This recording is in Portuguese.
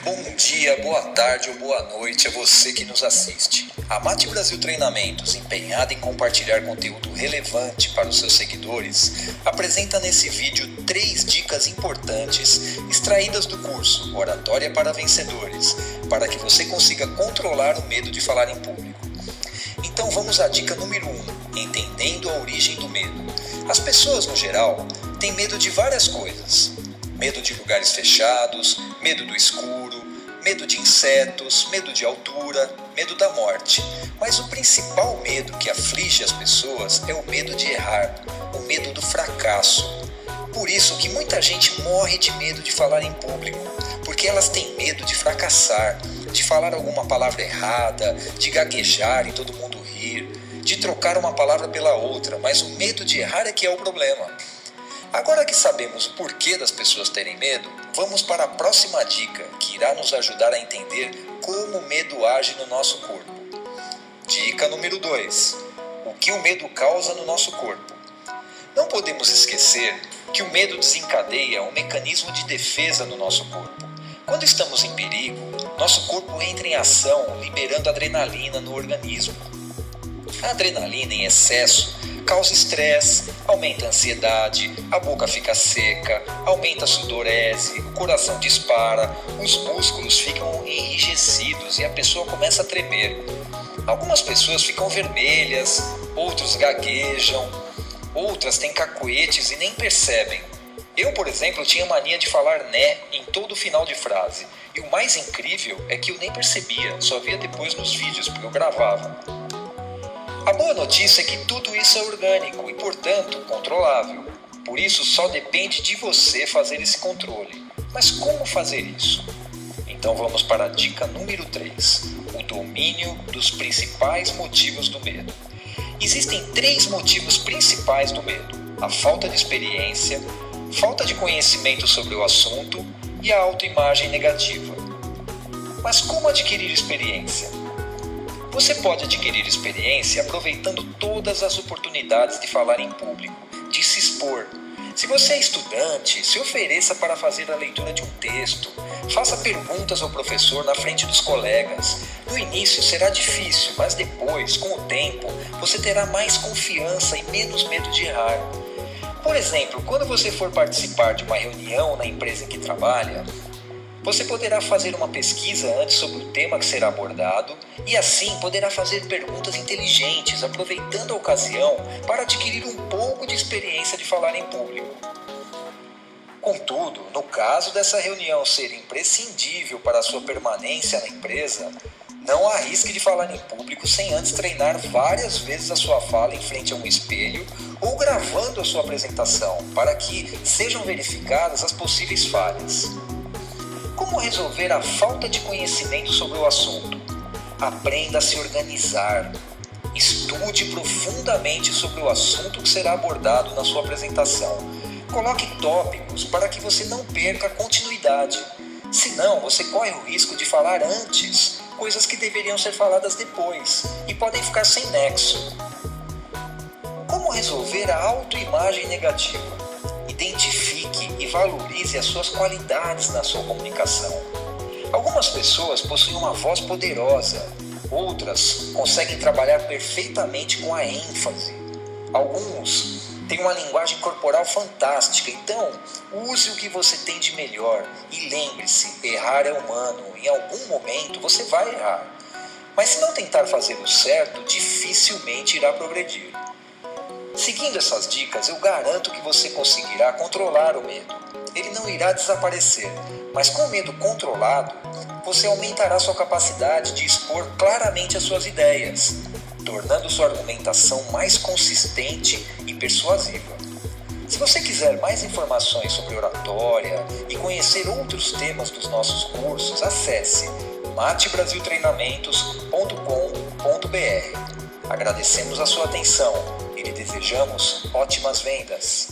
Bom dia, boa tarde ou boa noite a você que nos assiste. A Mate Brasil Treinamentos, empenhada em compartilhar conteúdo relevante para os seus seguidores, apresenta nesse vídeo 3 dicas importantes extraídas do curso Oratória para Vencedores, para que você consiga controlar o medo de falar em público. Então vamos à dica número 1, entendendo a origem do medo. As pessoas, no geral, têm medo de várias coisas. Medo de lugares fechados, medo do escuro, medo de insetos, medo de altura, medo da morte. Mas o principal medo que aflige as pessoas é o medo de errar, o medo do fracasso. Por isso que muita gente morre de medo de falar em público, porque elas têm medo de fracassar, de falar alguma palavra errada, de gaguejar e todo mundo rir, de trocar uma palavra pela outra, mas o medo de errar é que é o problema. Agora que sabemos o porquê das pessoas terem medo, vamos para a próxima dica, que irá nos ajudar a entender como o medo age no nosso corpo. Dica número 2. O que o medo causa no nosso corpo? Não podemos esquecer que o medo desencadeia um mecanismo de defesa no nosso corpo. Quando estamos em perigo, nosso corpo entra em ação, liberando adrenalina no organismo. A adrenalina em excesso causa estresse, aumenta a ansiedade, a boca fica seca, aumenta a sudorese, o coração dispara, os músculos ficam enrijecidos e a pessoa começa a tremer. Algumas pessoas ficam vermelhas, outros gaguejam, outras têm cacoetes e nem percebem. Eu, por exemplo, tinha mania de falar né em todo final de frase. E o mais incrível é que eu nem percebia, só via depois nos vídeos, porque eu gravava. A boa notícia é que tudo isso é orgânico e, portanto, controlável. Por isso, só depende de você fazer esse controle. Mas como fazer isso? Então vamos para a dica número 3, o domínio dos principais motivos do medo. Existem 3 motivos principais do medo: a falta de experiência, falta de conhecimento sobre o assunto e a autoimagem negativa. Mas como adquirir experiência? Você pode adquirir experiência aproveitando todas as oportunidades de falar em público, de se expor. Se você é estudante, se ofereça para fazer a leitura de um texto. Faça perguntas ao professor na frente dos colegas. No início será difícil, mas depois, com o tempo, você terá mais confiança e menos medo de errar. Por exemplo, quando você for participar de uma reunião na empresa em que trabalha, você poderá fazer uma pesquisa antes sobre o tema que será abordado e assim poderá fazer perguntas inteligentes, aproveitando a ocasião para adquirir um pouco de experiência de falar em público. Contudo, no caso dessa reunião ser imprescindível para a sua permanência na empresa, não arrisque de falar em público sem antes treinar várias vezes a sua fala em frente a um espelho ou gravando a sua apresentação, para que sejam verificadas as possíveis falhas. Como resolver a falta de conhecimento sobre o assunto? Aprenda a se organizar. Estude profundamente sobre o assunto que será abordado na sua apresentação. Coloque tópicos para que você não perca a continuidade. Senão, você corre o risco de falar antes coisas que deveriam ser faladas depois e podem ficar sem nexo. Como resolver a autoimagem negativa? Identifique e valorize as suas qualidades na sua comunicação. Algumas pessoas possuem uma voz poderosa, outras conseguem trabalhar perfeitamente com a ênfase. Alguns têm uma linguagem corporal fantástica, então use o que você tem de melhor e lembre-se, errar é humano, em algum momento você vai errar. Mas se não tentar fazer o certo, dificilmente irá progredir. Seguindo essas dicas, eu garanto que você conseguirá controlar o medo. Ele não irá desaparecer, mas com o medo controlado, você aumentará sua capacidade de expor claramente as suas ideias, tornando sua argumentação mais consistente e persuasiva. Se você quiser mais informações sobre oratória e conhecer outros temas dos nossos cursos, acesse matebrasiltreinamentos.com.br. Agradecemos a sua atenção e lhe desejamos ótimas vendas.